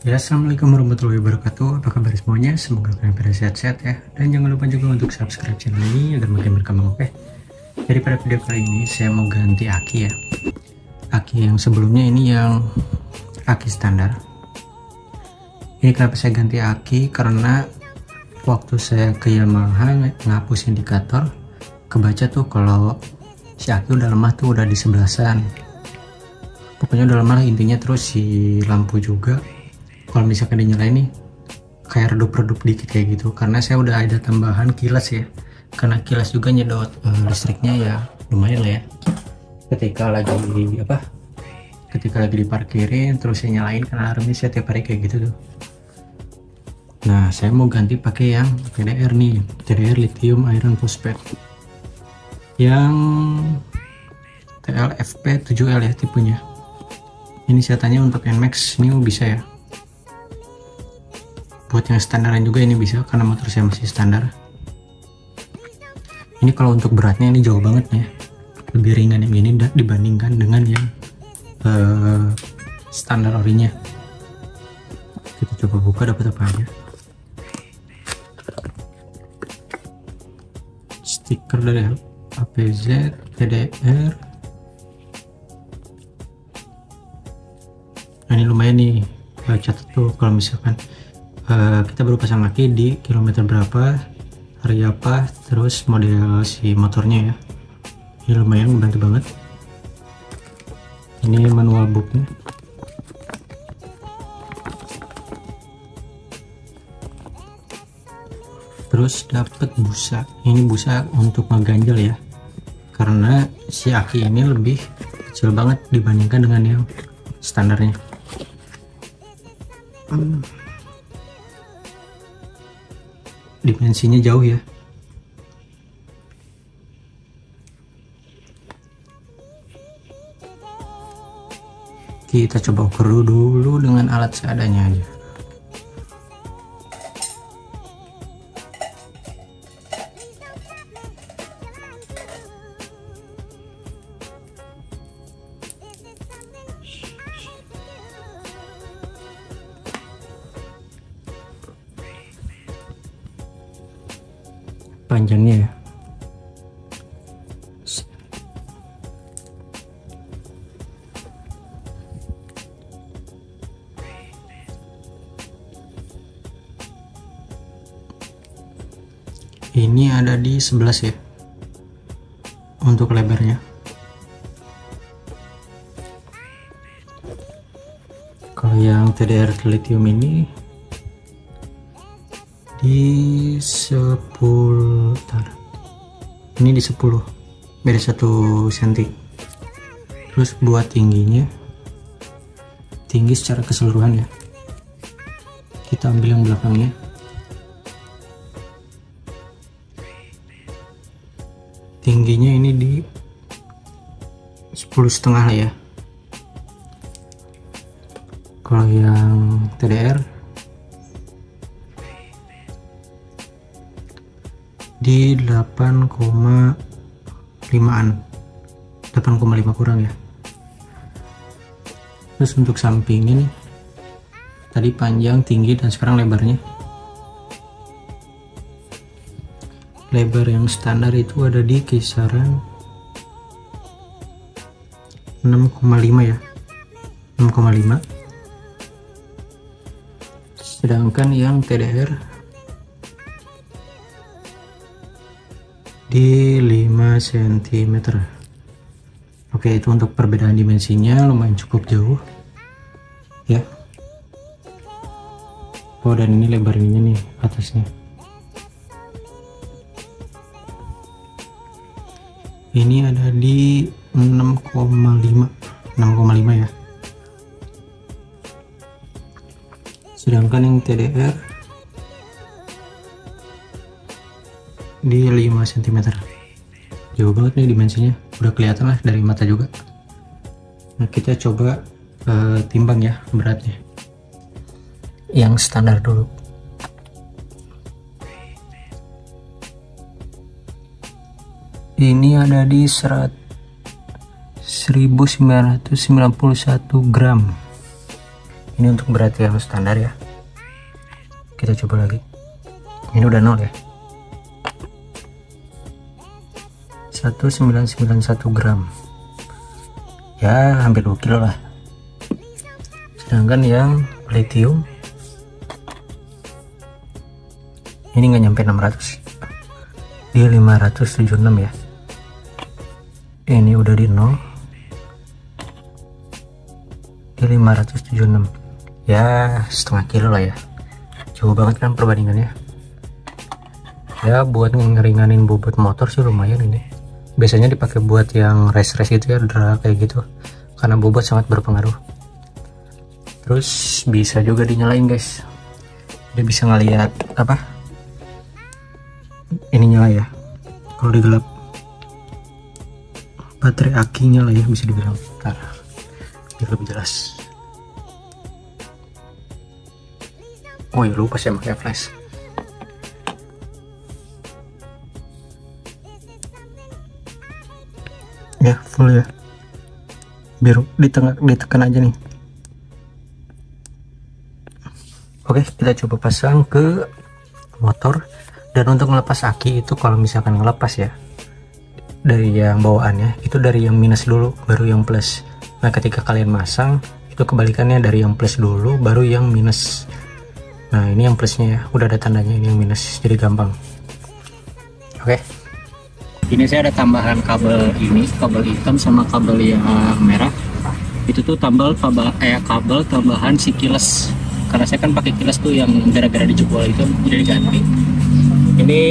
Ya, assalamualaikum warahmatullahi wabarakatuh. Apa kabar semuanya? Semoga kalian pada sehat-sehat ya. Dan jangan lupa juga untuk subscribe channel ini agar makin berkembang. Oke. Jadi pada video kali ini saya mau ganti aki ya. Aki yang sebelumnya ini yang aki standar. Ini kenapa saya ganti aki? Karena waktu saya ke Yamaha ngapus indikator, kebaca tuh kalau si aki udah lemah tuh, udah di sebelasan. Pokoknya udah lemah lah intinya. Terus si lampu juga, kalau misalkan dinyalain nih kayak redup-redup dikit kayak gitu, karena saya udah ada tambahan kilas ya, karena kilas juga nyedot listriknya ya lumayan lah ya. Ketika lagi diparkirin terus saya nyalain, karena alarmnya saya tiap hari kayak gitu tuh. Nah, saya mau ganti pakai yang TDR nih, TDR lithium iron phosphate yang TLFP 7L ya tipenya. Ini saya tanya untuk NMAX New bisa ya. Buat yang standaran juga ini bisa, karena motor saya masih standar. Ini kalau untuk beratnya ini jauh banget ya, lebih ringan yang ini dibandingkan dengan yang standar orinya. Kita coba buka dapat apa aja. Stiker dari APZ, TDR. Nah, ini lumayan nih, catat tuh kalau misalkan kita baru pasang aki di kilometer berapa, hari apa, terus model si motornya ya. Ini lumayan membantu banget. Ini manual booknya. Terus dapat busa. Ini busa untuk ngeganjel ya, karena si aki ini lebih kecil banget dibandingkan dengan yang standarnya. Dimensinya jauh ya. Kita coba ukur dulu dengan alat seadanya aja. Panjangnya ya, ini ada di 11 ya untuk lebarnya. Kalau yang TDR lithium ini di 10, ini di 10, beda 1 cm. Terus buat tingginya, tinggi secara keseluruhan ya, kita ambil yang belakangnya. Tingginya ini di 10,5 lah ya. Kalau yang TDR di 8,5an, 8,5 kurang ya. Terus untuk sampingnya nih, tadi panjang, tinggi, dan sekarang lebarnya. Lebar yang standar itu ada di kisaran 6,5 ya, 6,5. Sedangkan yang TDR di 5 cm. Oke, itu untuk perbedaan dimensinya lumayan cukup jauh ya. Oh, dan ini lebar ininya nih atasnya. Ini ada di 6,5 ya. Sedangkan yang TDR di 5 cm. Jauh banget nih dimensinya, udah kelihatan lah dari mata juga. Nah, kita coba timbang ya beratnya yang standar dulu. Ini ada di 1991 gram. Ini untuk berat yang standar ya. Kita coba lagi. Ini udah 0 ya. 1991 gram. Ya hampir 2 kilo lah. Sedangkan yang lithium ini nggak nyampe 600, dia 576 ya. Ini udah di 0, dia 576 ya, setengah kilo lah ya. Jauh banget kan perbandingannya ya. Buat ngeringanin bobot motor sih lumayan ini. Biasanya dipakai buat yang race gitu ya, drag kayak gitu, karena bobot sangat berpengaruh. Terus bisa juga dinyalain guys, dia bisa ngeliat apa ini nyala ya. Kalau digelap baterai akinya lah ya, bisa dibilang. Ntar biar lebih jelas. Oh ya, lupa saya pakai flash. Ya full ya, biar ditekan aja nih. Oke, kita coba pasang ke motor. Dan untuk ngelepas aki itu, kalau misalkan ngelepas ya dari yang bawaannya, itu dari yang minus dulu baru yang plus. Nah ketika kalian masang itu kebalikannya, dari yang plus dulu baru yang minus. Nah ini yang plusnya ya, udah ada tandanya, ini yang minus, jadi gampang. Oke, ini saya ada tambahan kabel, ini kabel hitam sama kabel yang merah. Itu tuh kabel tambahan si kiles, karena saya kan pakai kiles tuh yang gara-gara dijebol itu, jadi diganti. Ini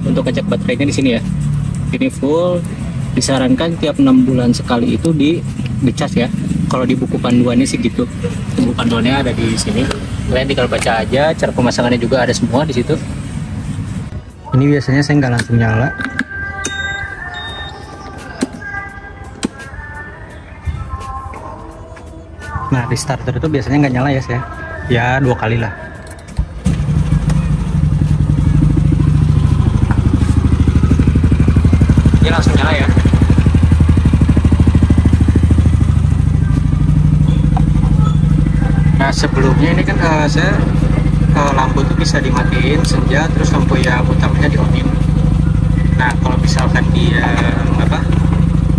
untuk ngecek baterainya di sini ya. Ini full, disarankan tiap 6 bulan sekali itu dicas ya. Kalau di buku panduannya sih gitu. Buku panduannya ada di sini. Kalian tinggal baca aja, cara pemasangannya juga ada semua di situ. Ini biasanya saya nggak langsung nyala. Nah di starter itu biasanya nggak nyala ya saya. Ya 2 kali lah. Ini langsung nyala ya. Nah sebelumnya ini kan saya lampu itu bisa dimatiin senja, terus lampu yang utamanya di onin. Nah kalau misalkan dia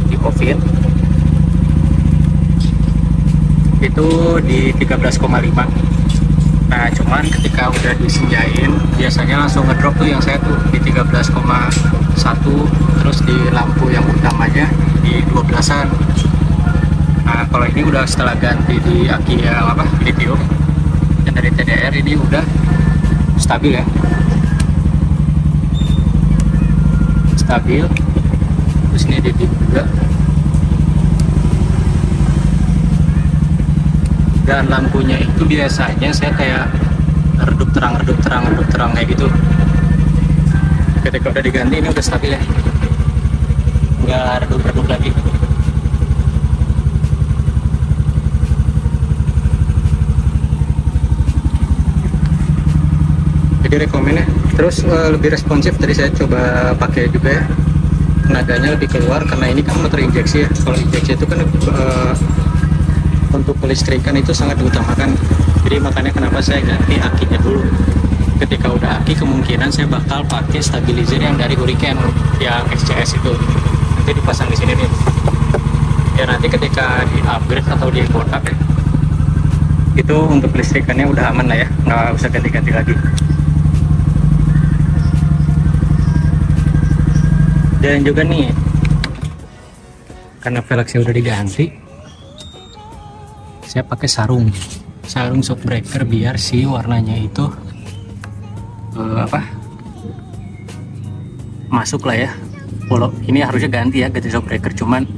di offin itu di 13,5. Nah cuman ketika udah disenjain biasanya langsung ngedrop tuh, yang saya tuh di 13,1, terus di lampu yang utamanya di 12-an. Nah kalau ini udah setelah ganti di aki yang lithium dan dari TDR, ini udah stabil ya, stabil. Terus ini di juga, dan lampunya itu biasanya saya kayak redup terang kayak gitu. Ketika udah diganti ini udah stabil ya, nggak redup lagi. Jadi rekomen ya. Terus lebih responsif, tadi saya coba pakai juga ya, tenaganya lebih keluar karena ini kan motor injeksi ya. Kalau injeksi itu kan untuk kelistrikan itu sangat diutamakan. Jadi makanya kenapa saya ganti akinya dulu. Ketika udah aki, kemungkinan saya bakal pakai stabilizer yang dari Hurricane yang XCS itu, nanti dipasang di sini nih ya. Nanti ketika di upgrade atau di backup ya, itu untuk listrikannya udah aman lah ya, nggak usah ganti-ganti lagi. Dan juga nih, karena velgnya udah diganti, saya pakai sarung shock breaker biar si warnanya itu masuk lah ya. Walau ini harusnya ganti shock breaker, cuman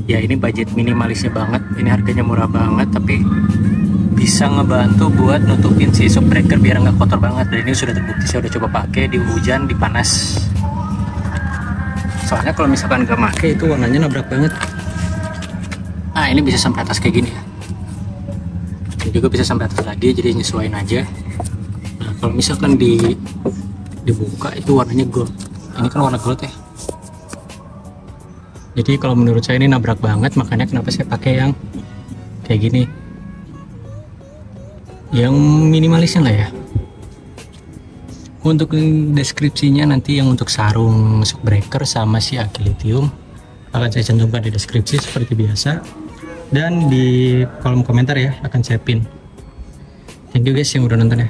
ya ini budget minimalisnya banget, ini harganya murah banget, tapi bisa ngebantu buat nutupin si shock breaker biar nggak kotor banget. Dan ini sudah terbukti, saya udah coba pakai di hujan, di panas. Soalnya kalau misalkan nggak pakai itu warnanya nabrak banget. Nah ini bisa sampai atas kayak gini ya, ini juga bisa sampai atas lagi, jadi nyesuaiin aja. Nah kalau misalkan dibuka itu warnanya gold, ini kan warna gold ya. Jadi kalau menurut saya ini nabrak banget, makanya kenapa saya pakai yang kayak gini. yang minimalisnya lah ya. Untuk deskripsinya nanti yang untuk sarung shockbreaker sama si aki lithium akan saya cantumkan di deskripsi seperti biasa, dan di kolom komentar ya akan saya pin. Thank you guys yang udah nonton ya.